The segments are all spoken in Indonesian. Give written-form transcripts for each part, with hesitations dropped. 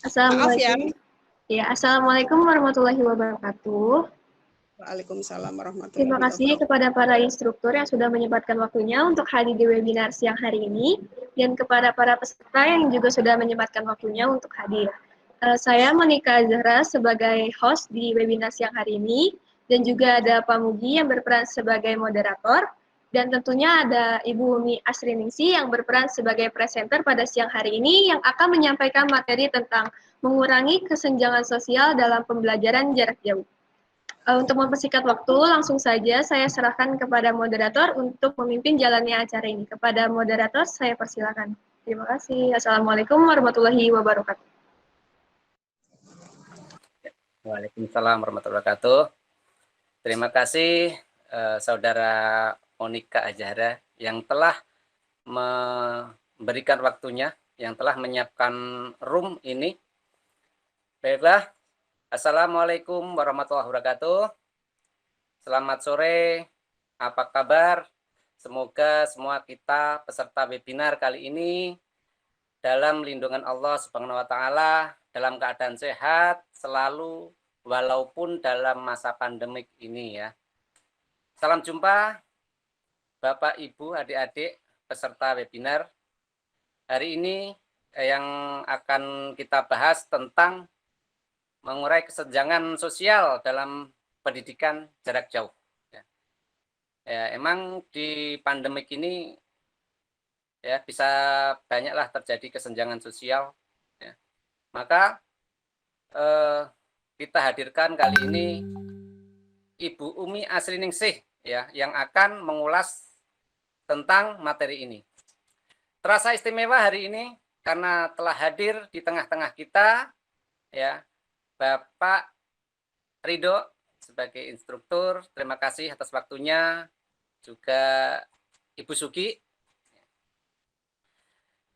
Maaf ya. Assalamualaikum. Ya, Assalamualaikum warahmatullahi wabarakatuh. Waalaikumsalam warahmatullahi Terima kasih wabarakatuh. kepada para instruktur yang sudah menyempatkan waktunya untuk hadir di webinar siang hari ini, dan kepada para peserta yang juga sudah menyempatkan waktunya untuk hadir. Saya Monika Zahra sebagai host di webinar siang hari ini, dan juga ada Pak Mugi yang berperan sebagai moderator, dan tentunya ada Ibu Umi Asriningsih yang berperan sebagai presenter pada siang hari ini yang akan menyampaikan materi tentang mengurangi kesenjangan sosial dalam pembelajaran jarak jauh. Untuk mempersingkat waktu, langsung saja saya serahkan kepada moderator untuk memimpin jalannya acara ini. Kepada moderator, saya persilakan. Terima kasih. Assalamualaikum warahmatullahi wabarakatuh. Waalaikumsalam warahmatullahi wabarakatuh. Terima kasih Saudara Monika Azhara yang telah memberikan waktunya, yang telah menyiapkan room ini. Baiklah, Assalamualaikum warahmatullahi wabarakatuh. Selamat sore, apa kabar? Semoga semua kita peserta webinar kali ini dalam lindungan Allah Subhanahu wa Ta'ala, dalam keadaan sehat selalu, walaupun dalam masa pandemik ini ya. Salam jumpa Bapak, Ibu, adik-adik peserta webinar. Hari ini yang akan kita bahas tentang mengurai kesenjangan sosial dalam pendidikan jarak jauh. Ya, emang di pandemik ini ya bisa banyaklah terjadi kesenjangan sosial. Ya. Maka kita hadirkan kali ini Ibu Umi Asriningsih ya yang akan mengulas tentang materi ini. Terasa istimewa hari ini karena telah hadir di tengah-tengah kita ya Bapak Ridho sebagai instruktur. Terima kasih atas waktunya, juga Ibu Sugi.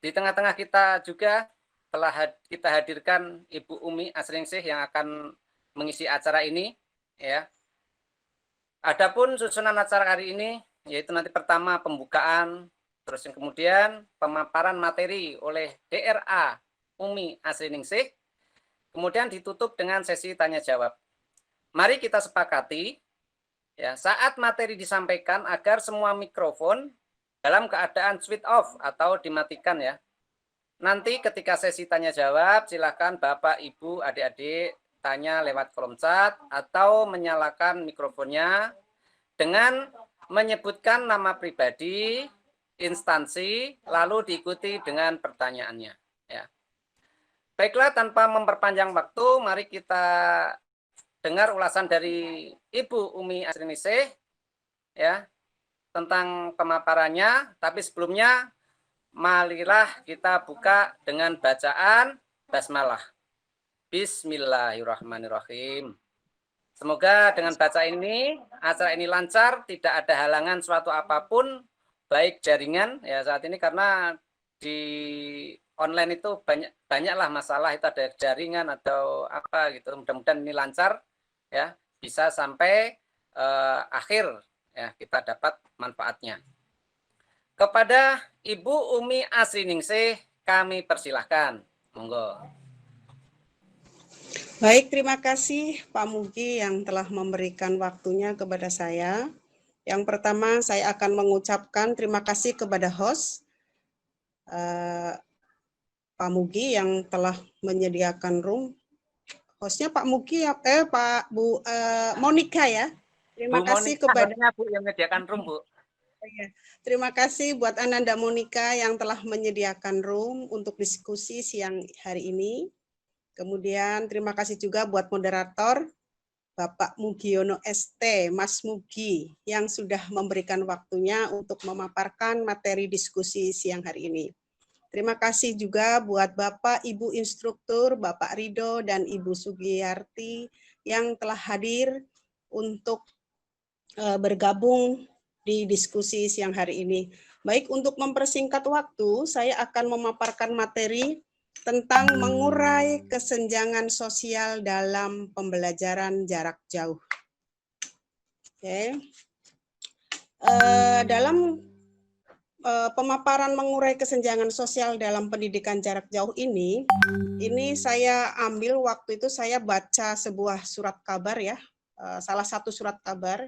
Di tengah-tengah kita juga telah kita hadirkan Ibu Umi Asriningsih yang akan mengisi acara ini ya. Adapun susunan acara hari ini yaitu nanti pertama pembukaan, terus yang kemudian pemaparan materi oleh DRA Umi Asriningsih, kemudian ditutup dengan sesi tanya jawab. Mari kita sepakati ya saat materi disampaikan agar semua mikrofon dalam keadaan switch off atau dimatikan ya. Nanti ketika sesi tanya jawab silakan Bapak, Ibu, adik-adik tanya lewat kolom chat atau menyalakan mikrofonnya dengan menyebutkan nama pribadi, instansi, lalu diikuti dengan pertanyaannya. Ya. Baiklah, tanpa memperpanjang waktu, mari kita dengar ulasan dari Ibu Umi Asriningsih ya tentang pemaparannya. Tapi sebelumnya, marilah kita buka dengan bacaan basmalah. Bismillahirrahmanirrahim. Semoga dengan baca ini, acara ini lancar, tidak ada halangan suatu apapun, baik jaringan ya saat ini karena di online itu banyaklah masalah, itu ada jaringan atau apa gitu. Mudah-mudahan ini lancar ya, bisa sampai akhir ya kita dapat manfaatnya. Kepada Ibu Umi Asriningsih kami persilahkan. Monggo. Baik, terima kasih Pak Mugi yang telah memberikan waktunya kepada saya. Yang pertama, saya akan mengucapkan terima kasih kepada host Pak Mugi yang telah menyediakan room. Hostnya Pak Mugi, Pak Bu Monika ya. Terima kasih kepada Bu yang menyediakan room, Bu. Terima kasih buat Ananda Monika yang telah menyediakan room untuk diskusi siang hari ini. Kemudian terima kasih juga buat moderator Bapak Mugiono ST, Mas Mugi, yang sudah memberikan waktunya untuk memaparkan materi diskusi siang hari ini. Terima kasih juga buat Bapak Ibu Instruktur, Bapak Ridho dan Ibu Sugiyarti yang telah hadir untuk bergabung di diskusi siang hari ini. Baik, untuk mempersingkat waktu, saya akan memaparkan materi tentang mengurai kesenjangan sosial dalam pembelajaran jarak jauh. Oke. Dalam pemaparan mengurai kesenjangan sosial dalam pendidikan jarak jauh ini saya ambil waktu itu saya baca sebuah surat kabar ya, salah satu surat kabar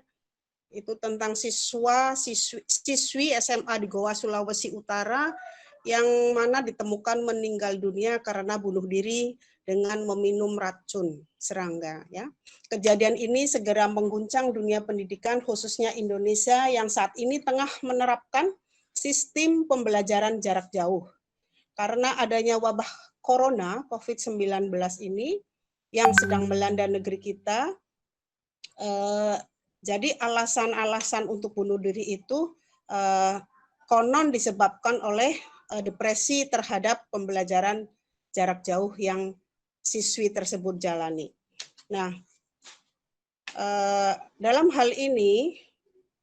itu tentang siswi SMA di Goa, Sulawesi Utara yang mana ditemukan meninggal dunia karena bunuh diri dengan meminum racun serangga. Ya. Kejadian ini segera mengguncang dunia pendidikan khususnya Indonesia yang saat ini tengah menerapkan sistem pembelajaran jarak jauh. Karena adanya wabah corona COVID-19 ini yang sedang melanda negeri kita, jadi alasan-alasan untuk bunuh diri itu konon disebabkan oleh depresi terhadap pembelajaran jarak jauh yang siswi tersebut jalani. Nah, dalam hal ini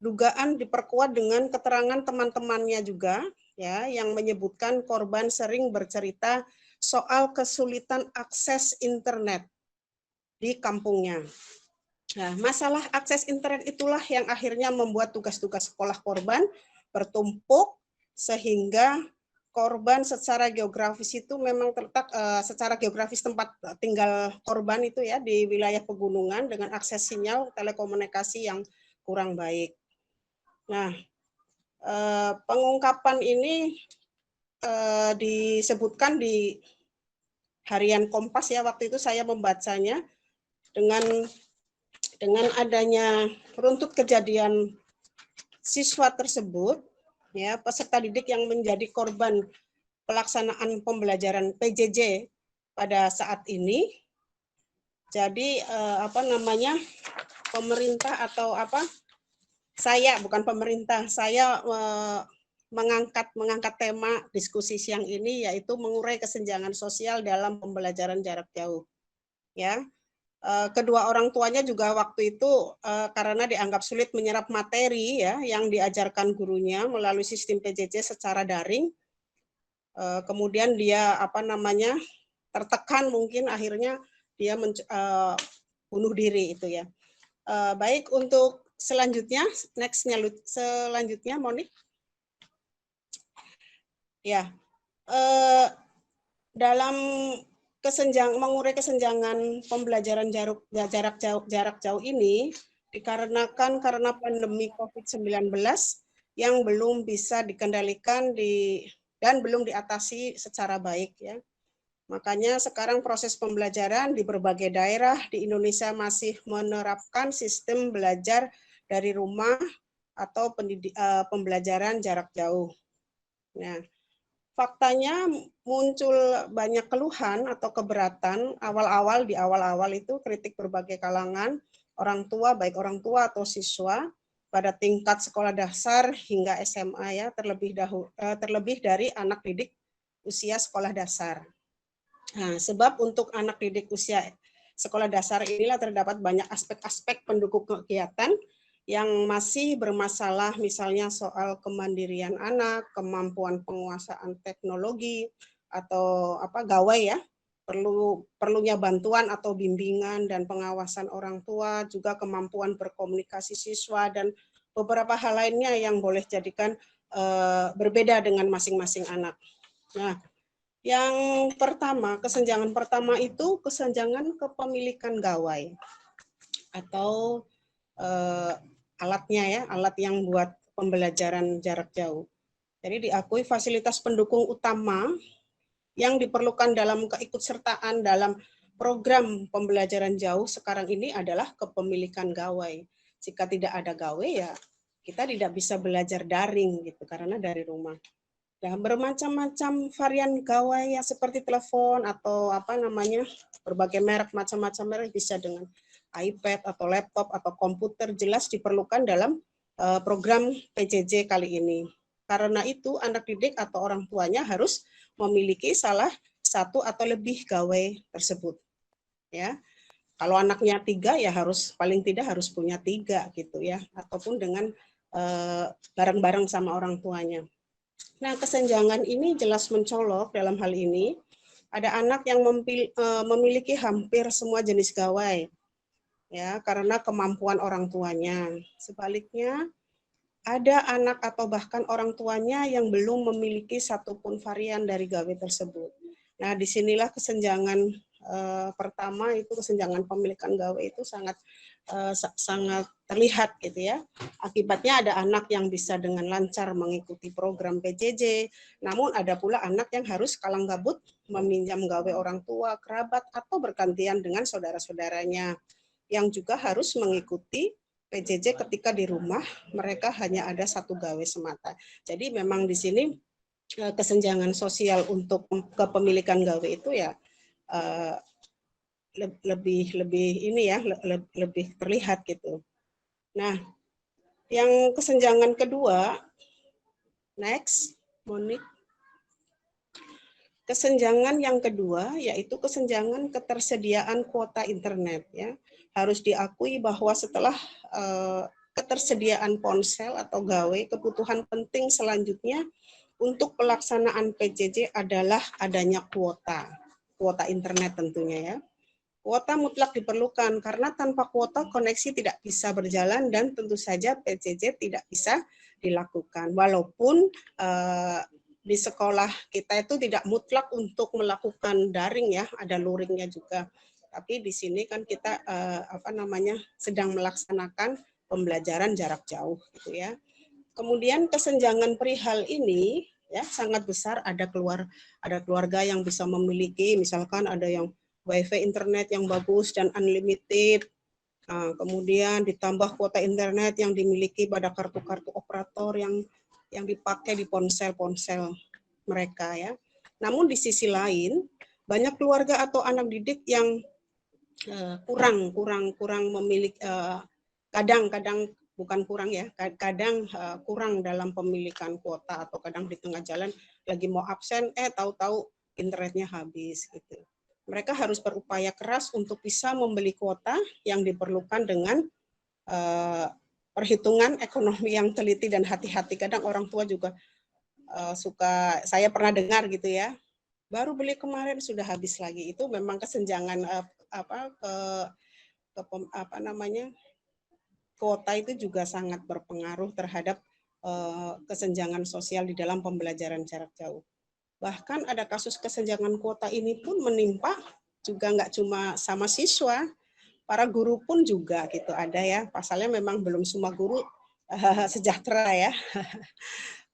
dugaan diperkuat dengan keterangan teman-temannya juga, ya, yang menyebutkan korban sering bercerita soal kesulitan akses internet di kampungnya. Nah, masalah akses internet itulah yang akhirnya membuat tugas-tugas sekolah korban bertumpuk sehingga korban secara geografis itu memang terletak secara geografis tempat tinggal korban itu ya di wilayah pegunungan dengan akses sinyal telekomunikasi yang kurang baik. Nah, pengungkapan ini disebutkan di harian Kompas ya, waktu itu saya membacanya dengan adanya runtut kejadian siswa tersebut, ya peserta didik yang menjadi korban pelaksanaan pembelajaran PJJ pada saat ini. Jadi pemerintah atau saya bukan pemerintah, saya mengangkat tema diskusi siang ini yaitu mengurai kesenjangan sosial dalam pembelajaran jarak jauh. Ya, kedua orang tuanya juga waktu itu karena dianggap sulit menyerap materi ya yang diajarkan gurunya melalui sistem PJJ secara daring, kemudian dia tertekan mungkin akhirnya dia bunuh diri itu ya. Baik, untuk selanjutnya, selanjutnya Monik. Ya, dalam mengurai kesenjangan pembelajaran jarak jauh ini dikarenakan karena pandemi COVID-19 yang belum bisa dikendalikan dan belum diatasi secara baik ya. Makanya sekarang proses pembelajaran di berbagai daerah di Indonesia masih menerapkan sistem belajar dari rumah atau pembelajaran jarak jauh. Nah, faktanya muncul banyak keluhan atau keberatan di awal-awal itu kritik berbagai kalangan, orang tua, baik orang tua atau siswa, pada tingkat sekolah dasar hingga SMA ya, terlebih dari anak didik usia sekolah dasar. Nah, sebab untuk anak didik usia sekolah dasar inilah terdapat banyak aspek-aspek pendukung kegiatan yang masih bermasalah, misalnya soal kemandirian anak, kemampuan penguasaan teknologi, atau gawai ya, perlunya bantuan atau bimbingan dan pengawasan orang tua, juga kemampuan berkomunikasi siswa, dan beberapa hal lainnya yang boleh jadikan berbeda dengan masing-masing anak. Nah, yang pertama, kesenjangan pertama itu kesenjangan kepemilikan gawai atau alatnya ya, alat yang buat pembelajaran jarak jauh. Jadi diakui fasilitas pendukung utama yang diperlukan dalam keikutsertaan dalam program pembelajaran jauh sekarang ini adalah kepemilikan gawai. Jika tidak ada gawai ya kita tidak bisa belajar daring gitu karena dari rumah. Dan bermacam-macam varian gawai ya seperti telepon atau berbagai merek, macam-macam merek, bisa dengan iPad atau laptop atau komputer, jelas diperlukan dalam program PJJ kali ini. Karena itu anak didik atau orang tuanya harus memiliki salah satu atau lebih gawai tersebut. Ya, kalau anaknya 3 ya paling tidak harus punya 3 gitu ya, ataupun dengan bareng-bareng sama orang tuanya. Nah, kesenjangan ini jelas mencolok dalam hal ini. Ada anak yang memiliki hampir semua jenis gawai, ya, karena kemampuan orang tuanya. Sebaliknya, ada anak atau bahkan orang tuanya yang belum memiliki satupun varian dari gawe tersebut. Nah, disinilah kesenjangan pertama itu kesenjangan pemilikan gawe itu sangat terlihat gitu ya. Akibatnya ada anak yang bisa dengan lancar mengikuti program PJJ, namun ada pula anak yang harus kalang kabut meminjam gawe orang tua, kerabat, atau bergantian dengan saudara-saudaranya yang juga harus mengikuti PJJ ketika di rumah mereka hanya ada satu gawe semata. Jadi memang di sini kesenjangan sosial untuk kepemilikan gawe itu ya lebih ini ya lebih terlihat gitu. Nah, yang kesenjangan kedua, next, Monik. Kesenjangan yang kedua yaitu kesenjangan ketersediaan kuota internet ya. Harus diakui bahwa setelah ketersediaan ponsel atau gawe, kebutuhan penting selanjutnya untuk pelaksanaan PJJ adalah adanya kuota internet tentunya ya. Kuota mutlak diperlukan karena tanpa kuota koneksi tidak bisa berjalan dan tentu saja PJJ tidak bisa dilakukan. Walaupun di sekolah kita itu tidak mutlak untuk melakukan daring ya, ada luringnya juga. Tapi di sini kan kita sedang melaksanakan pembelajaran jarak jauh gitu ya. Kemudian kesenjangan perihal ini ya sangat besar, ada keluarga yang bisa memiliki, misalkan ada yang WiFi internet yang bagus dan unlimited. Kemudian ditambah kuota internet yang dimiliki pada kartu-kartu operator yang dipakai di ponsel-ponsel mereka ya. Namun di sisi lain banyak keluarga atau anak didik yang kurang memiliki, kadang-kadang bukan kurang ya, kadang kurang dalam pemilikan kuota atau kadang di tengah jalan lagi mau absen, tahu-tahu internetnya habis gitu. Mereka harus berupaya keras untuk bisa membeli kuota yang diperlukan dengan perhitungan ekonomi yang teliti dan hati-hati. Kadang orang tua juga saya pernah dengar gitu ya, baru beli kemarin sudah habis lagi. Itu memang kesenjangan kuota itu juga sangat berpengaruh terhadap kesenjangan sosial di dalam pembelajaran jarak jauh. Bahkan ada kasus kesenjangan kuota ini pun menimpa juga nggak cuma sama siswa, para guru pun juga gitu ada ya. Pasalnya memang belum semua guru sejahtera ya.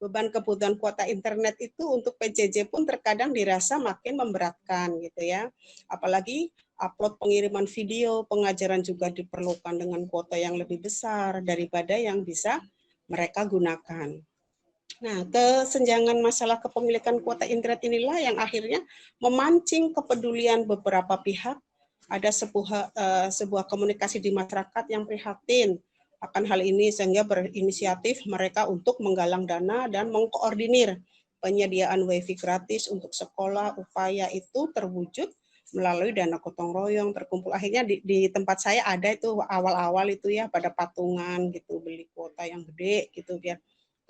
Beban kebutuhan kuota internet itu untuk PJJ pun terkadang dirasa makin memberatkan gitu ya. Apalagi upload pengiriman video, pengajaran juga diperlukan dengan kuota yang lebih besar daripada yang bisa mereka gunakan. Nah, kesenjangan masalah kepemilikan kuota internet inilah yang akhirnya memancing kepedulian beberapa pihak. Ada sebuah komunikasi di masyarakat yang prihatin akan hal ini sehingga berinisiatif mereka untuk menggalang dana dan mengkoordinir penyediaan WiFi gratis untuk sekolah. Upaya itu terwujud melalui dana gotong royong terkumpul. Akhirnya di tempat saya ada itu awal-awal itu ya pada patungan gitu, beli kuota yang gede gitu biar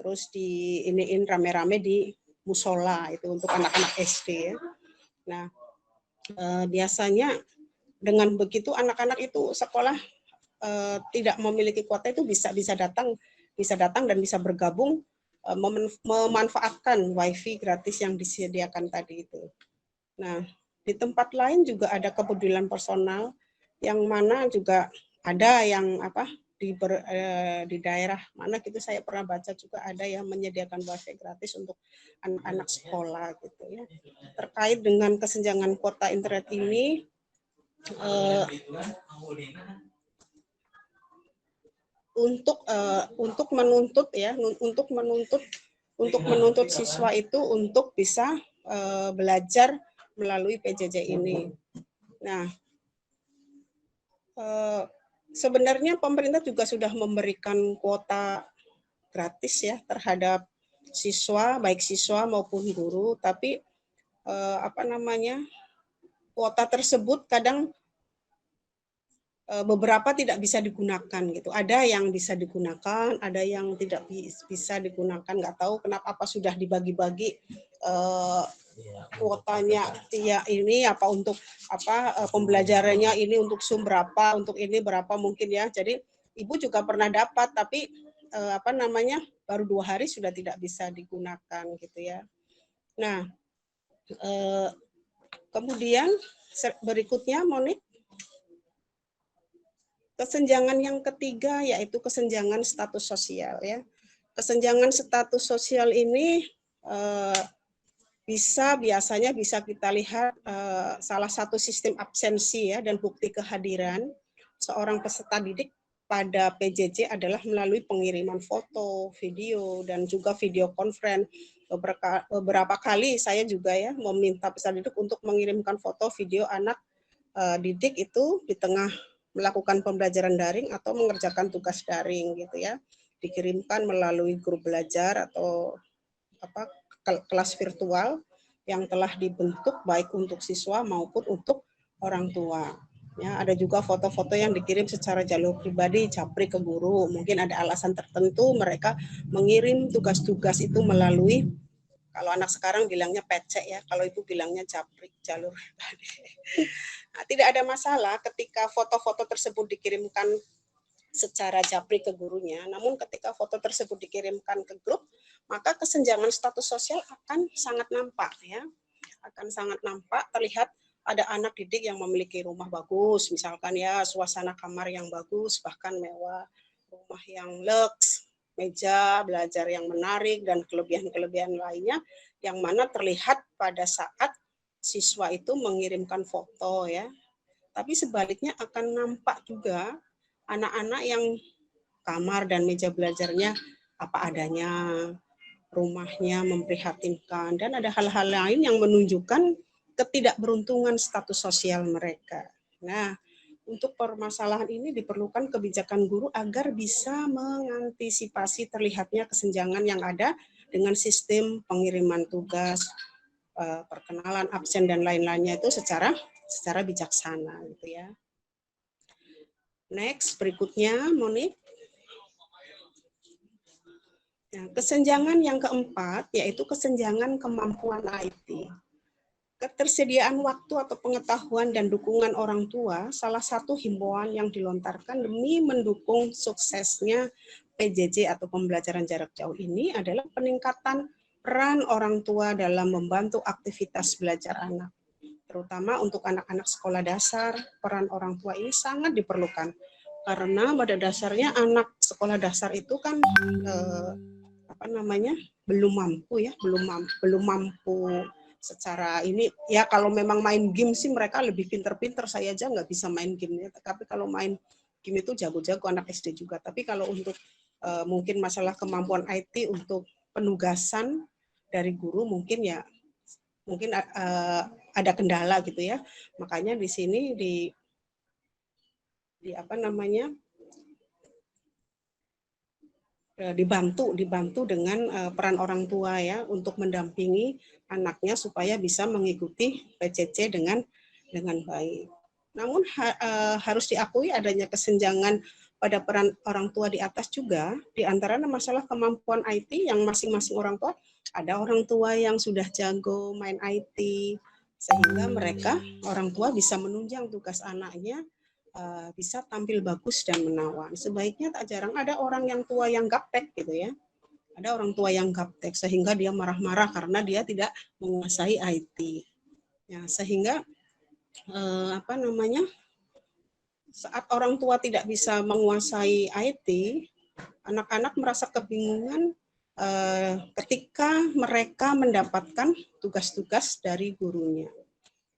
terus iniin rame-rame di musola itu untuk anak-anak SD ya. Nah, biasanya dengan begitu anak-anak itu sekolah tidak memiliki kuota itu bisa datang dan bisa bergabung memanfaatkan WiFi gratis yang disediakan tadi itu. Nah, di tempat lain juga ada kepedulian personal yang mana juga ada yang di daerah mana gitu saya pernah baca juga ada yang menyediakan WiFi gratis untuk anak-anak sekolah gitu ya. Terkait dengan kesenjangan kuota internet ini untuk menuntut siswa itu untuk bisa belajar melalui PJJ ini. Nah, sebenarnya pemerintah juga sudah memberikan kuota gratis ya terhadap siswa, baik siswa maupun guru, tapi kuota tersebut kadang beberapa tidak bisa digunakan gitu. Ada yang bisa digunakan, ada yang tidak bisa digunakan. Nggak tahu kenapa apa sudah dibagi-bagi kuotanya ya ini apa untuk pembelajarannya ini untuk Zoom berapa, untuk ini berapa mungkin ya. Jadi Ibu juga pernah dapat tapi baru 2 hari sudah tidak bisa digunakan gitu ya. Nah, kemudian berikutnya Monik, kesenjangan yang ketiga yaitu kesenjangan status sosial ya. Kesenjangan status sosial ini biasanya bisa kita lihat salah satu sistem absensi ya dan bukti kehadiran seorang peserta didik pada PJJ adalah melalui pengiriman foto, video, dan juga video conference. Beberapa kali saya juga ya meminta peserta didik untuk mengirimkan foto, video anak didik itu di tengah melakukan pembelajaran daring atau mengerjakan tugas daring gitu ya. Dikirimkan melalui grup belajar atau kelas virtual yang telah dibentuk baik untuk siswa maupun untuk orang tua. Ya, ada juga foto-foto yang dikirim secara jalur pribadi, japri ke guru. Mungkin ada alasan tertentu mereka mengirim tugas-tugas itu melalui, kalau anak sekarang bilangnya PC ya, kalau ibu bilangnya japri, jalur pribadi. Nah, tidak ada masalah ketika foto-foto tersebut dikirimkan secara japri ke gurunya, namun ketika foto tersebut dikirimkan ke grup, maka kesenjangan status sosial akan sangat nampak ya. Akan sangat nampak, terlihat ada anak didik yang memiliki rumah bagus, misalkan ya suasana kamar yang bagus, bahkan mewah, rumah yang lux, meja belajar yang menarik, dan kelebihan-kelebihan lainnya yang mana terlihat pada saat siswa itu mengirimkan foto ya. Tapi sebaliknya akan nampak juga anak-anak yang kamar dan meja belajarnya apa adanya, rumahnya memprihatinkan, dan ada hal-hal lain yang menunjukkan ketidakberuntungan status sosial mereka. Nah, untuk permasalahan ini diperlukan kebijakan guru agar bisa mengantisipasi terlihatnya kesenjangan yang ada dengan sistem pengiriman tugas, perkenalan absen dan lain-lainnya itu secara bijaksana gitu ya. Next, berikutnya Monik. Nah, kesenjangan yang keempat yaitu kesenjangan kemampuan IT. Ketersediaan waktu atau pengetahuan dan dukungan orang tua salah satu himbauan yang dilontarkan demi mendukung suksesnya PJJ atau pembelajaran jarak jauh ini adalah peningkatan peran orang tua dalam membantu aktivitas belajar anak. Terutama untuk anak-anak sekolah dasar, peran orang tua ini sangat diperlukan. Karena pada dasarnya anak sekolah dasar itu kan belum mampu secara ini ya. Kalau memang main game sih mereka lebih pinter-pinter, saya aja nggak bisa main game ya. Tapi kalau main game itu jago-jago anak SD juga. Tapi kalau untuk mungkin masalah kemampuan IT untuk penugasan dari guru mungkin ada kendala gitu ya. Makanya di sini dibantu dengan peran orang tua ya untuk mendampingi anaknya supaya bisa mengikuti PJJ dengan baik. Namun harus diakui adanya kesenjangan pada peran orang tua di atas juga, di antara masalah kemampuan IT yang masing-masing orang tua. Ada orang tua yang sudah jago main IT, sehingga mereka orang tua bisa menunjang tugas anaknya bisa tampil bagus dan menawan. Sebaiknya tak jarang ada orang yang tua yang gaptek gitu ya. Ada orang tua yang gaptek sehingga dia marah-marah karena dia tidak menguasai IT. Ya, sehingga saat orang tua tidak bisa menguasai IT, anak-anak merasa kebingungan ketika mereka mendapatkan tugas-tugas dari gurunya.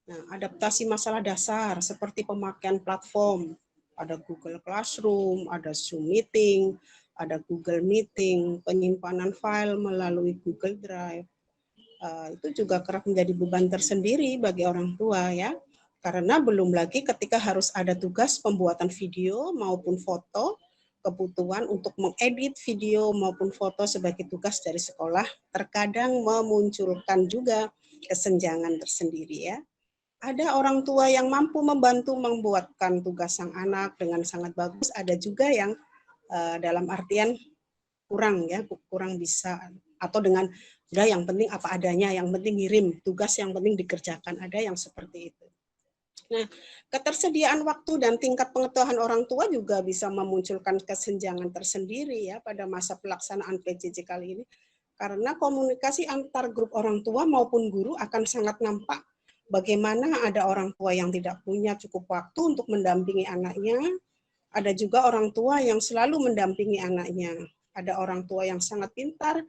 Nah, adaptasi masalah dasar seperti pemakaian platform, ada Google Classroom, ada Zoom Meeting, ada Google Meeting, penyimpanan file melalui Google Drive, itu juga kerap menjadi beban tersendiri bagi orang tua ya, karena belum lagi ketika harus ada tugas pembuatan video maupun foto, kebutuhan untuk mengedit video maupun foto sebagai tugas dari sekolah terkadang memunculkan juga kesenjangan tersendiri ya. Ada orang tua yang mampu membantu membuatkan tugas sang anak dengan sangat bagus, ada juga yang dalam artian kurang bisa, atau dengan udah yang penting apa adanya, yang penting ngirim tugas, yang penting dikerjakan, ada yang seperti itu. Nah, ketersediaan waktu dan tingkat pengetahuan orang tua juga bisa memunculkan kesenjangan tersendiri ya pada masa pelaksanaan PJJ kali ini. Karena komunikasi antar grup orang tua maupun guru akan sangat nampak bagaimana ada orang tua yang tidak punya cukup waktu untuk mendampingi anaknya, ada juga orang tua yang selalu mendampingi anaknya. Ada orang tua yang sangat pintar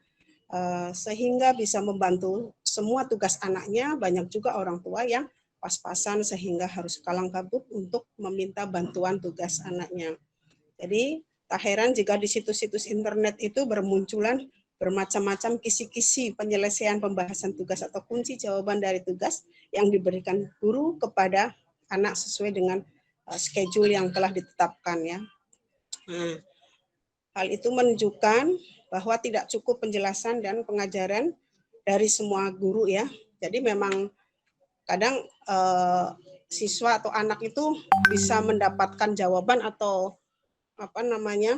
sehingga bisa membantu semua tugas anaknya, banyak juga orang tua yang pas-pasan sehingga harus kalang kabut untuk meminta bantuan tugas anaknya. Jadi tak heran jika di situs-situs internet itu bermunculan bermacam-macam kisi-kisi penyelesaian pembahasan tugas atau kunci jawaban dari tugas yang diberikan guru kepada anak sesuai dengan schedule yang telah ditetapkan ya. Nah, hal itu menunjukkan bahwa tidak cukup penjelasan dan pengajaran dari semua guru ya. Jadi memang kadang siswa atau anak itu bisa mendapatkan jawaban atau apa namanya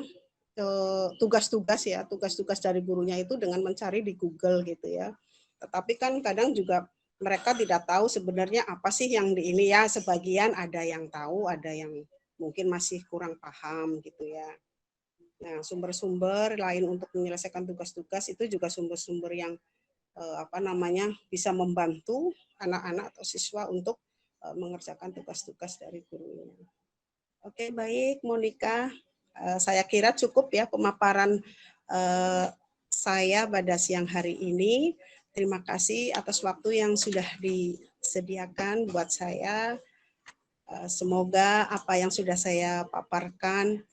tugas-tugas ya, tugas-tugas dari gurunya itu dengan mencari di Google gitu ya. Tetapi kan kadang juga mereka tidak tahu sebenarnya apa sih yang di ini ya, sebagian ada yang tahu, ada yang mungkin masih kurang paham gitu ya. Nah, sumber-sumber lain untuk menyelesaikan tugas-tugas itu juga sumber-sumber yang apa namanya bisa membantu anak-anak atau siswa untuk mengerjakan tugas-tugas dari gurunya. Oke, baik Monica. Saya kira cukup ya pemaparan saya pada siang hari ini. Terima kasih atas waktu yang sudah disediakan buat saya. Semoga apa yang sudah saya paparkan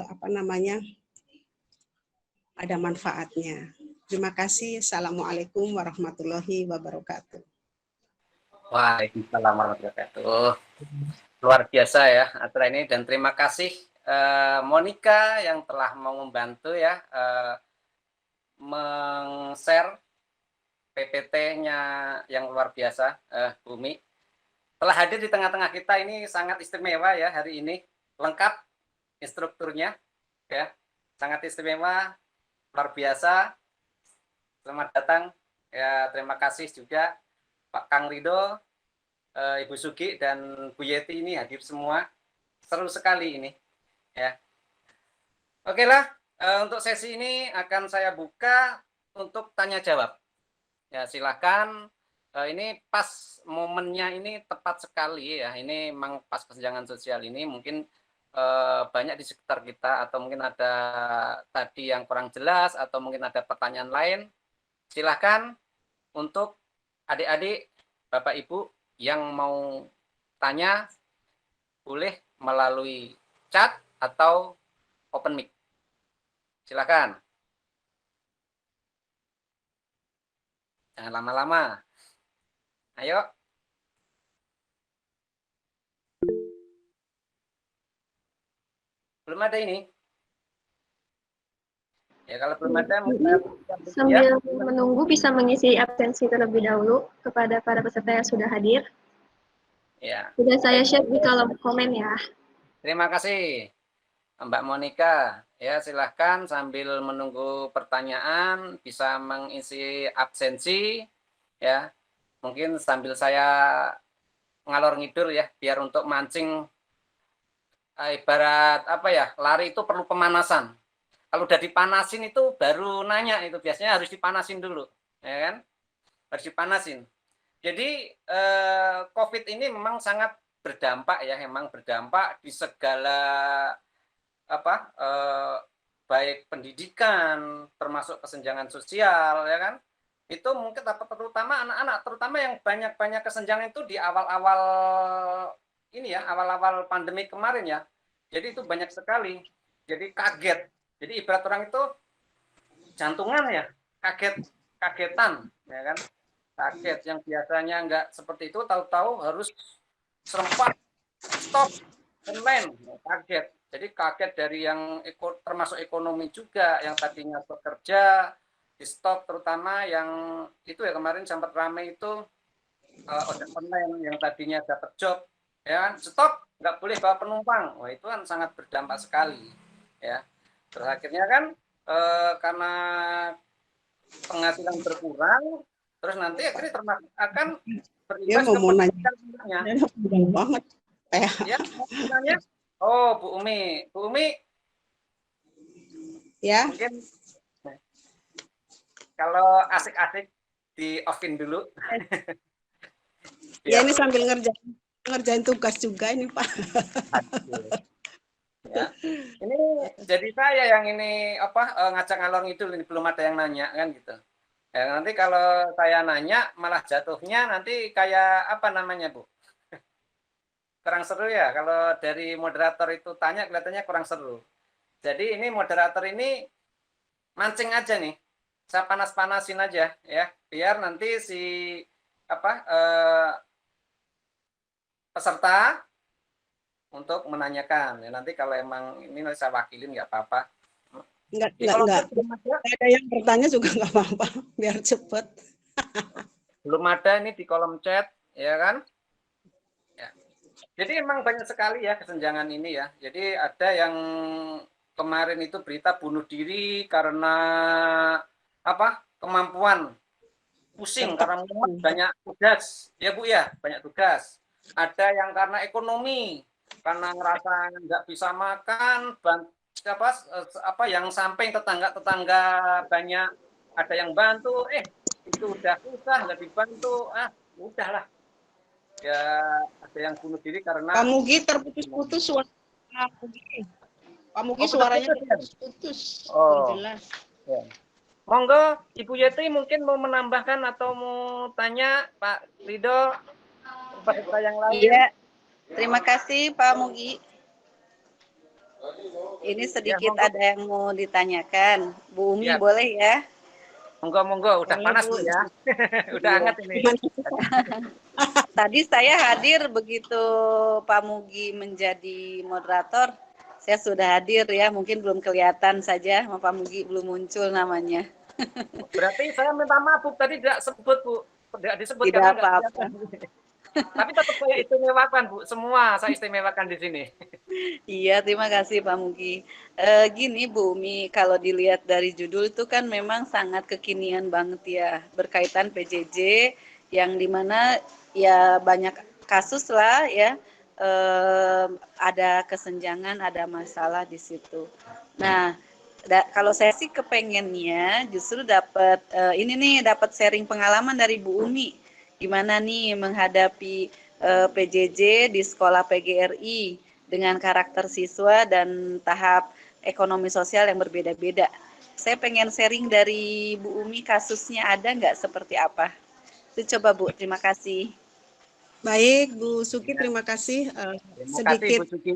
apa namanya ada manfaatnya. Terima kasih. Assalamualaikum warahmatullahi wabarakatuh. Waalaikumsalam warahmatullahi wabarakatuh. Luar biasa ya acara ini dan terima kasih Monica yang telah mau membantu ya meng-share PPT-nya yang luar biasa. Bumi telah hadir di tengah-tengah kita, ini sangat istimewa ya hari ini, lengkap instrukturnya ya, sangat istimewa, luar biasa. Selamat datang ya, terima kasih juga Pak Kang Rido, Ibu Sugi dan Bu Yeti ini hadir semua, seru sekali ini ya. Oke lah, untuk sesi ini akan saya buka untuk tanya jawab ya, silakan. Ini pas momennya, ini tepat sekali ya, ini memang pas kesenjangan sosial ini mungkin banyak di sekitar kita, atau mungkin ada tadi yang kurang jelas, atau mungkin ada pertanyaan lain. Silakan untuk adik-adik, Bapak Ibu yang mau tanya, boleh melalui chat atau open mic. Silakan. Jangan lama-lama. Ayo. Belum ada ini? Ya, kalau belum ada, sambil menunggu bisa mengisi absensi terlebih dahulu kepada para peserta yang sudah hadir. Ya. Sudah saya share di kolom komen ya. Terima kasih Mbak Monica. Ya, silahkan sambil menunggu pertanyaan bisa mengisi absensi ya. Mungkin sambil saya ngalor ngidul ya, biar untuk mancing ibarat apa ya, lari itu perlu pemanasan. Kalau udah dipanasin itu baru nanya, itu biasanya harus dipanasin dulu, ya kan? Harus dipanasin. Jadi COVID ini memang sangat berdampak ya, memang berdampak di segala apa, baik pendidikan, termasuk kesenjangan sosial, ya kan? Itu mungkin terutama anak-anak, terutama yang banyak kesenjangan itu di awal-awal ini ya, awal-awal pandemi kemarin ya. Jadi itu banyak sekali. Jadi kaget. Jadi ibarat orang itu jantungan ya, kagetan, ya kan? Kaget, yang biasanya enggak seperti itu, tahu-tahu harus serempak, stop, online, kaget. Jadi kaget dari yang termasuk ekonomi juga, yang tadinya bekerja di stop, terutama yang itu ya kemarin sempat ramai itu ojek online yang tadinya dapat job, ya stop, nggak boleh bawa penumpang. Wah, itu kan sangat berdampak sekali, ya. Terus akhirnya kan karena penghasilan berkurang, terus nanti akhirnya akan Dia berimbas ke mau nanya. pendidikan sebenarnya. Panjang banget. Ya, sebenarnya. Oh, Bu Umi. Bu Umi, Ya, mungkin kalau asik-asik di off-in dulu. ya ini sambil ngerjain tugas juga ini Pak. Ya. Ini jadi saya yang ini ngajak ngalor ngidul, ini belum ada yang nanya kan gitu. Ya, nanti kalau saya nanya malah jatuhnya nanti kayak apa namanya, Bu? Kurang seru ya kalau dari moderator itu tanya kelihatannya kurang seru. Jadi ini moderator ini mancing aja nih. Saya panas-panasin aja ya, biar nanti si peserta untuk menanyakan. Ya, nanti kalau emang ini saya wakilin nggak apa-apa. Enggak. Ada yang bertanya juga nggak apa-apa, biar cepet. Belum ada ini di kolom chat, ya kan? Ya. Jadi emang banyak sekali ya kesenjangan ini ya. Jadi ada yang kemarin itu berita bunuh diri karena kemampuan, pusing karena banyak tugas, ya Bu ya, banyak tugas. Ada yang karena ekonomi, karena ngerasa nggak bisa makan, yang sampai tetangga banyak ada yang bantu, itu udah susah nggak dibantu, udahlah. Ya ada yang bunuh diri karena Pak Mugi terputus-putus suara. Pak Mugi suaranya terputus-putus. Oh. Jelas. Ya. Monggo Ibu Yeti mungkin mau menambahkan atau mau tanya Pak Rido peserta yang lain. Iya. Terima kasih Pak Mugi. Ini sedikit ya, ada yang mau ditanyakan. Bu Umi ya. boleh ya? Monggo, udah Ini panas Bu. ya. Udah hangat ini. Tadi saya hadir begitu Pak Mugi menjadi moderator. Saya sudah hadir ya, mungkin belum kelihatan saja, Pak Mugi belum muncul namanya. Berarti saya minta maaf Bu, tadi tidak sebut Bu, tidak disebut Tidak karena apa-apa. Tapi tetap saya istimewakan Bu, semua saya istimewakan di sini. Iya, terima kasih Pak Mugi. Gini Bu Umi, kalau dilihat dari judul itu kan memang sangat kekinian banget ya, berkaitan PJJ, yang dimana ya banyak kasus lah ya, ada kesenjangan, ada masalah di situ. Nah, kalau saya sih kepengennya justru dapat dapat sharing pengalaman dari Bu Umi, gimana nih menghadapi PJJ di sekolah PGRI dengan karakter siswa dan tahap ekonomi sosial yang berbeda-beda. Saya pengen sharing dari Bu Umi, kasusnya ada nggak seperti apa? Itu coba Bu, terima kasih. Baik, Bu Suki, terima kasih. Terima kasih Bu Suki.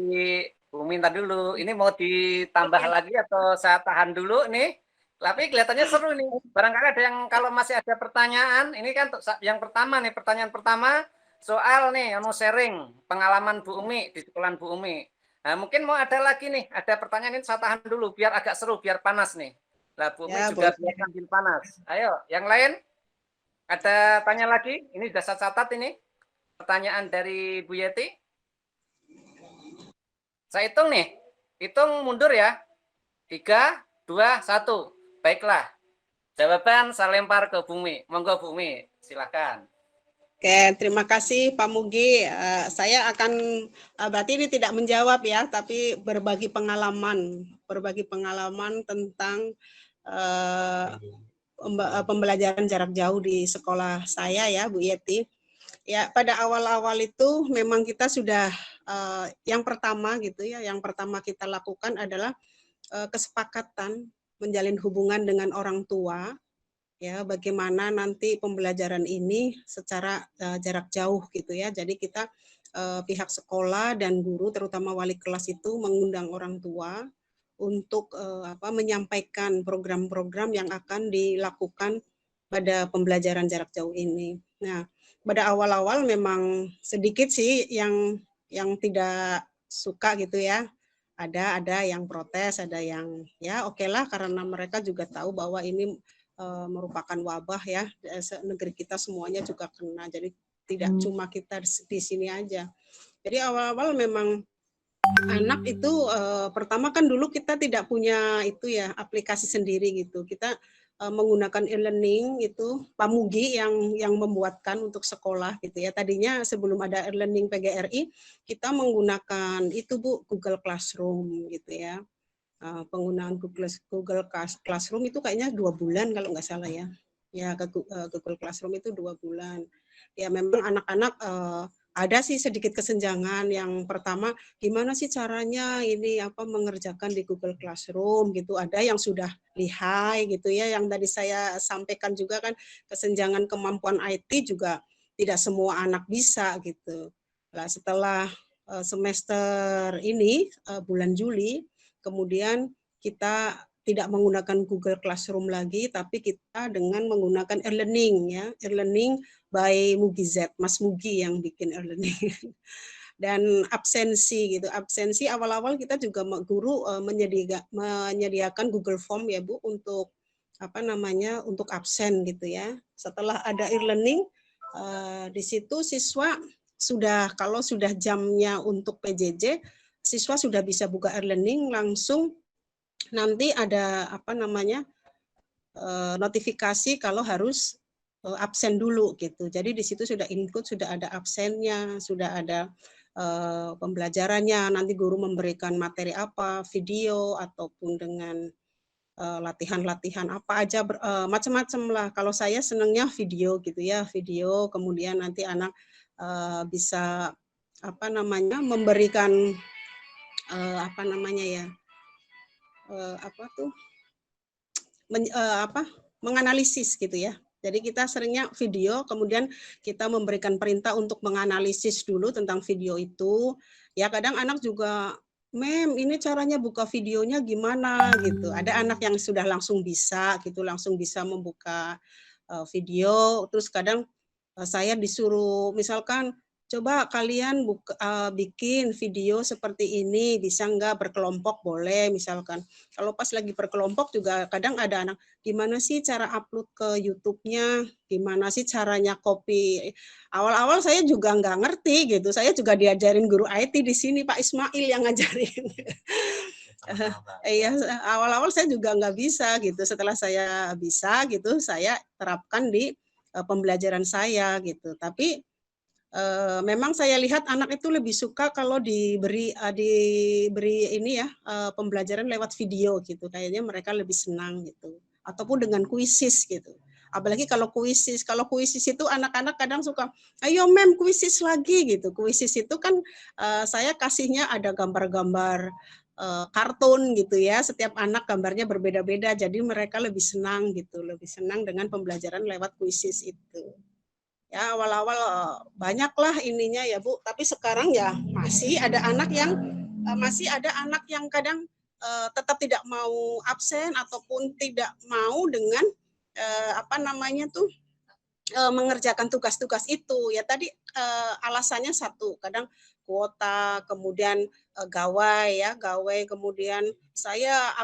Bu minta dulu, ini mau ditambah lagi atau saya tahan dulu nih? Tapi kelihatannya seru nih. Barangkali ada yang kalau masih ada pertanyaan, ini kan yang pertama nih, pertanyaan pertama soal nih mau sharing pengalaman Bu Umi di sekolah Bu Umi. Nah, mungkin mau ada lagi nih, ada pertanyaan ini saya tahan dulu biar agak seru, biar panas nih. Lah Bu Umi Ya, juga boleh. biar sambil panas. Ayo, yang lain ada tanya lagi? Ini sudah saya catat ini. Pertanyaan dari Bu Yeti. Saya hitung nih. Hitung mundur ya. 3, 2, 1. Baiklah. Jawaban saya lempar ke Bumi. Monggo Bumi, silakan. Oke, terima kasih Pak Mugi. Saya akan berarti ini tidak menjawab ya, tapi berbagi pengalaman tentang pembelajaran jarak jauh di sekolah saya ya, Bu Yeti. Ya, pada awal-awal itu memang kita sudah yang pertama kita lakukan adalah kesepakatan menjalin hubungan dengan orang tua. Ya, bagaimana nanti pembelajaran ini secara jarak jauh gitu ya. Jadi kita pihak sekolah dan guru terutama wali kelas itu mengundang orang tua untuk menyampaikan program-program yang akan dilakukan pada pembelajaran jarak jauh ini. Nah, pada awal-awal memang sedikit sih yang tidak suka gitu ya. Ada yang protes, ada yang ya oke lah karena mereka juga tahu bahwa ini merupakan wabah ya, negeri kita semuanya juga kena, jadi tidak cuma kita di sini aja. Jadi awal-awal memang anak itu pertama kan dulu kita tidak punya itu ya aplikasi sendiri gitu, kita menggunakan e-learning itu Pak Mugi yang membuatkan untuk sekolah gitu ya. Tadinya sebelum ada e-learning PGRI kita menggunakan itu Bu, Google Classroom gitu ya. Penggunaan Google Classroom itu kayaknya 2 bulan kalau nggak salah ya. Ya, Google Classroom itu 2 bulan. Ya memang anak-anak ada sih sedikit kesenjangan. Yang pertama, gimana sih caranya ini mengerjakan di Google Classroom gitu. Ada yang sudah lihai gitu ya, yang tadi saya sampaikan juga kan kesenjangan kemampuan IT juga tidak semua anak bisa gitu. Nah, setelah semester ini bulan Juli, kemudian kita tidak menggunakan Google Classroom lagi, tapi kita dengan menggunakan e-learning ya, e-learning by Mugi-Z, Mas Mugi yang bikin e-learning. Dan absensi gitu. Absensi awal-awal kita juga guru menyediakan Google Form ya Bu untuk untuk absen gitu ya. Setelah ada e-learning di situ siswa kalau sudah jamnya untuk PJJ, siswa sudah bisa buka e-learning langsung nanti ada notifikasi kalau harus absen dulu gitu. Jadi di situ sudah include, sudah ada absennya, sudah ada pembelajarannya. Nanti guru memberikan materi apa, video ataupun dengan latihan-latihan apa aja, macam-macam lah. Kalau saya senangnya video gitu ya, video. Kemudian nanti anak bisa memberikan menganalisis gitu ya. Jadi kita seringnya video, kemudian kita memberikan perintah untuk menganalisis dulu tentang video itu. Ya kadang anak juga, Mem, ini caranya buka videonya gimana gitu. Ada anak yang sudah langsung bisa gitu, langsung bisa membuka video. Terus kadang saya disuruh misalkan, coba kalian bikin video seperti ini, bisa nggak berkelompok boleh misalkan. Kalau pas lagi berkelompok juga kadang ada anak, gimana sih cara upload ke YouTube-nya, gimana sih caranya copy. Awal-awal saya juga nggak ngerti gitu, saya juga diajarin guru IT di sini, Pak Ismail yang ngajarin. Iya, awal-awal saya juga nggak bisa gitu, setelah saya bisa gitu, saya terapkan di pembelajaran saya gitu. Tapi memang saya lihat anak itu lebih suka kalau diberi ini ya pembelajaran lewat video gitu, kayaknya mereka lebih senang gitu, ataupun dengan kuisis gitu. Apalagi kalau kuisis itu anak-anak kadang suka, ayo Mem kuisis lagi gitu. Kuisis itu kan saya kasihnya ada gambar-gambar kartun gitu ya, setiap anak gambarnya berbeda-beda, jadi mereka lebih senang gitu, lebih senang dengan pembelajaran lewat kuisis itu. Ya awal-awal banyaklah ininya ya Bu, tapi sekarang ya masih ada anak yang kadang tetap tidak mau absen ataupun tidak mau dengan mengerjakan tugas-tugas itu. Ya tadi alasannya satu, kadang kuota, kemudian gawai, kemudian saya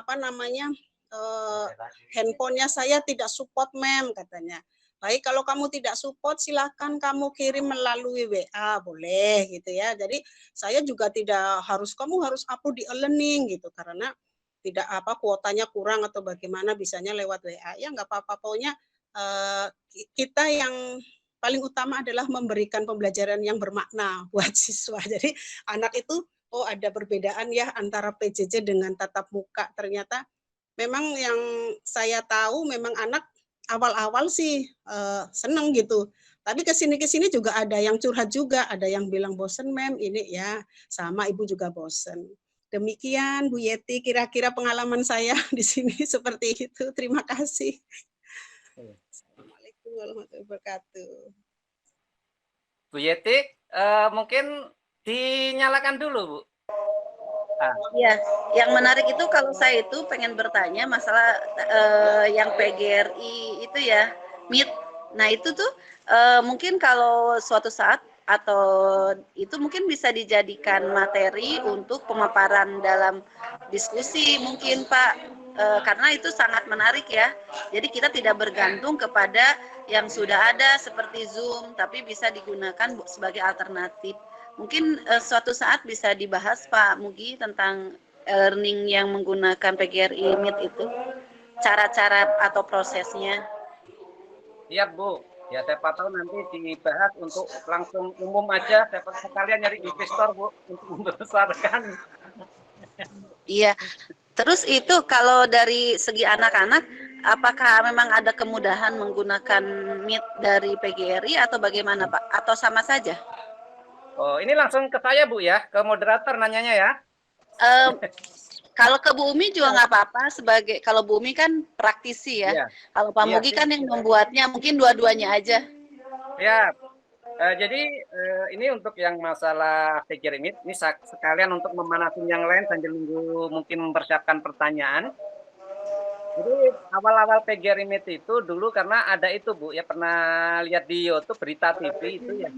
handphonenya saya tidak support Mem katanya. Baik, kalau kamu tidak support, silakan kamu kirim melalui WA, boleh gitu ya. Jadi saya juga tidak kamu harus upload di e-learning gitu, karena tidak kuotanya kurang atau bagaimana, bisanya lewat WA. Ya nggak apa-apa, pokoknya kita yang paling utama adalah memberikan pembelajaran yang bermakna buat siswa. Jadi anak itu, ada perbedaan ya antara PJJ dengan tatap muka. Ternyata memang yang saya tahu memang anak awal-awal sih seneng gitu. Tapi kesini juga ada yang curhat juga, ada yang bilang bosen Mem, ini ya sama ibu juga bosen. Demikian Bu Yeti, kira-kira pengalaman saya di sini seperti itu. Terima kasih. Assalamualaikum warahmatullahi wabarakatuh. Bu Yeti, mungkin dinyalakan dulu Bu. Ya, yang menarik itu kalau saya itu pengen bertanya masalah yang PGRI itu ya, Meet. Nah itu tuh mungkin kalau suatu saat atau itu mungkin bisa dijadikan materi untuk pemaparan dalam diskusi mungkin Pak, karena itu sangat menarik ya. Jadi kita tidak bergantung kepada yang sudah ada seperti Zoom, tapi bisa digunakan sebagai alternatif. Mungkin suatu saat bisa dibahas Pak Mugi tentang learning yang menggunakan PGRI Meet itu. cara-cara atau prosesnya. Iya Bu, ya siapa tahu nanti dibahas untuk langsung umum aja, siapa sekalian nyari investor Bu untuk membesarkan. Iya. Terus itu kalau dari segi anak-anak, apakah memang ada kemudahan menggunakan Meet dari PGRI atau bagaimana Pak? Atau sama saja? Oh, ini langsung ke saya Bu ya, ke moderator nanyanya ya. Kalau ke Bu Umi juga nggak apa-apa, sebagai kalau Bu Umi kan praktisi ya. Iya. Kalau Pak Iya, Mugi siap. kan yang membuatnya, mungkin dua-duanya aja. Ya, jadi ini untuk yang masalah PGRI Meet, ini sekalian untuk memanasin yang lain sambil nunggu mungkin mempersiapkan pertanyaan. Jadi awal-awal PGRI Meet itu dulu karena ada itu Bu, ya pernah lihat di YouTube berita TV itu ya,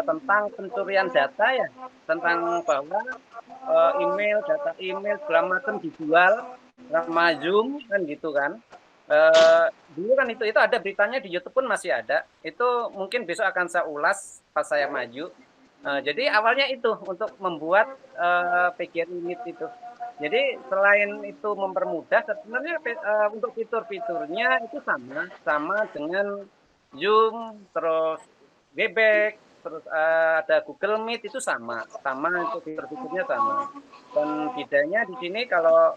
tentang pencurian data ya, tentang bahwa email, data email segala macam dijual sama Zoom kan gitu kan. Dulu kan itu ada beritanya di YouTube pun masih ada. Itu mungkin besok akan saya ulas pas saya maju. Jadi awalnya itu untuk membuat PGRI Meet itu. Jadi selain itu mempermudah, sebenarnya untuk fitur-fiturnya itu sama dengan Zoom, terus Webex, terus ada Google Meet itu sama untuk fitur-fiturnya sama. Dan bedanya di sini kalau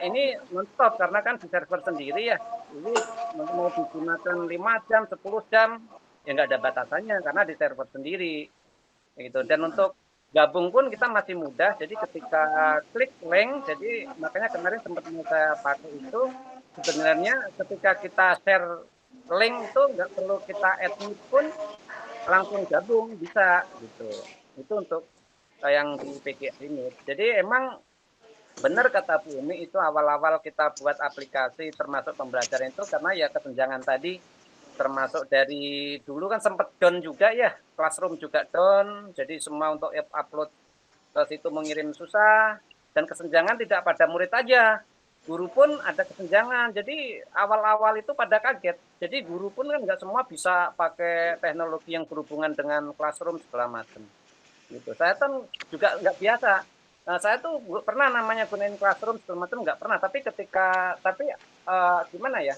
ini non-stop karena kan di server sendiri ya. Ini mau digunakan 5 jam, 10 jam ya nggak ada batasannya karena di server sendiri. Gitu. Dan untuk gabung pun kita masih mudah. Jadi ketika klik link, jadi makanya kemarin sempat saya pakai itu sebenarnya ketika kita share link itu nggak perlu kita admit pun langsung gabung bisa gitu. Itu untuk yang di PGRI ini. Jadi emang benar kata Bu Umi itu awal-awal kita buat aplikasi termasuk pembelajaran itu karena ya kesenjangan tadi termasuk dari dulu kan sempat down juga ya, Classroom juga down, jadi semua untuk upload ke situ mengirim susah dan kesenjangan tidak pada murid aja. Guru pun ada kesenjangan, jadi awal-awal itu pada kaget. Jadi guru pun kan nggak semua bisa pakai teknologi yang berhubungan dengan Classroom segala macam. Gitu. Saya kan juga nggak biasa. Nah, saya tuh pernah namanya gunain Classroom segala macam nggak pernah. Tapi gimana ya?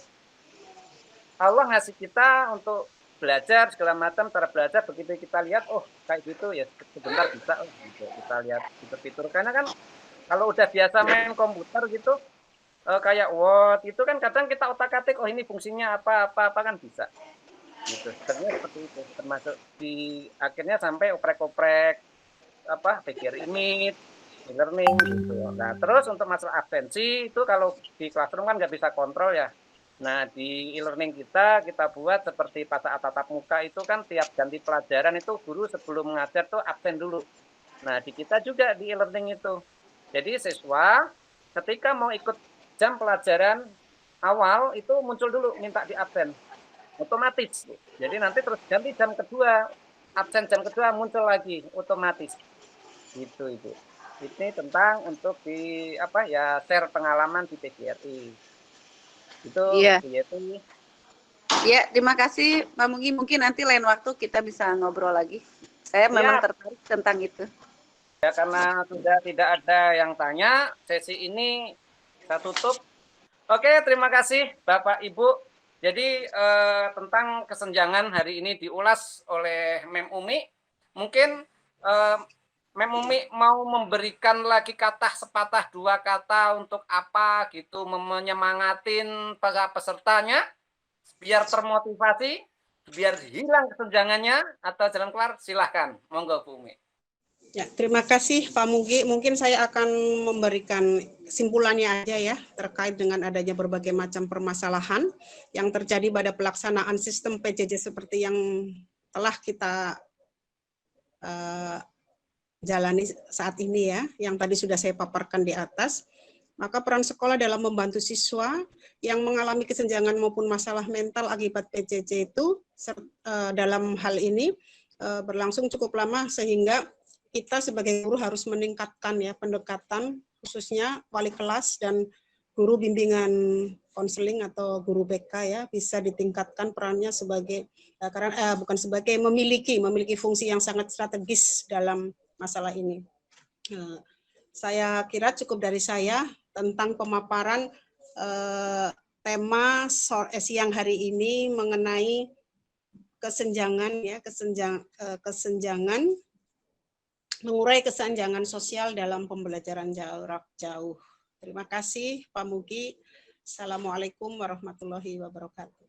Allah ngasih kita untuk belajar segala macam cara belajar begitu kita lihat oh kayak gitu ya sebentar bisa gitu. Kita lihat fitur-fitur karena kan kalau udah biasa main komputer gitu kayak Word itu kan kadang kita otak-atik oh ini fungsinya apa kan bisa gitu. Sebenarnya seperti itu termasuk di akhirnya sampai oprek-oprek PGRI Meet, e-learning gitu. Nah terus untuk masalah absensi itu kalau di Classroom kan nggak bisa kontrol ya. Nah, di e-learning kita buat seperti pas saat tatap muka itu kan tiap ganti pelajaran itu guru sebelum mengajar tuh absen dulu. Nah, di kita juga di e-learning itu. Jadi siswa ketika mau ikut jam pelajaran awal itu muncul dulu minta di absen. Otomatis. Jadi nanti terus ganti jam kedua, absen jam kedua muncul lagi otomatis. Gitu Ibu. Ini tentang untuk di share pengalaman di PGRI. Itu Iya. itu. Ya, terima kasih Pak Mugi. Mungkin nanti lain waktu kita bisa ngobrol lagi. Saya memang tertarik tentang itu. Ya, karena sudah tidak ada yang tanya, sesi ini saya tutup. Oke, terima kasih Bapak Ibu. Jadi tentang kesenjangan hari ini diulas oleh Mem Umi. Mungkin Mem Umi mau memberikan lagi sepatah dua kata untuk apa gitu menyemangatin para pesertanya biar termotivasi, biar hilang kesenjangannya atau jalan keluar silahkan. Monggo Bu Umi. Ya, terima kasih Pak Mugi. Mungkin saya akan memberikan simpulannya aja ya terkait dengan adanya berbagai macam permasalahan yang terjadi pada pelaksanaan sistem PJJ seperti yang telah kita jalani saat ini ya, yang tadi sudah saya paparkan di atas. Maka peran sekolah dalam membantu siswa yang mengalami kesenjangan maupun masalah mental akibat PJJ itu dalam hal ini berlangsung cukup lama sehingga kita sebagai guru harus meningkatkan ya pendekatan khususnya wali kelas dan guru bimbingan konseling atau guru BK ya bisa ditingkatkan perannya sebagai memiliki fungsi yang sangat strategis dalam masalah ini. Saya kira cukup dari saya tentang pemaparan tema siang hari ini mengenai kesenjangan ya, kesenjangan mengurai kesenjangan sosial dalam pembelajaran jarak jauh. Terima kasih Pak Mugi. Assalamualaikum warahmatullahi wabarakatuh.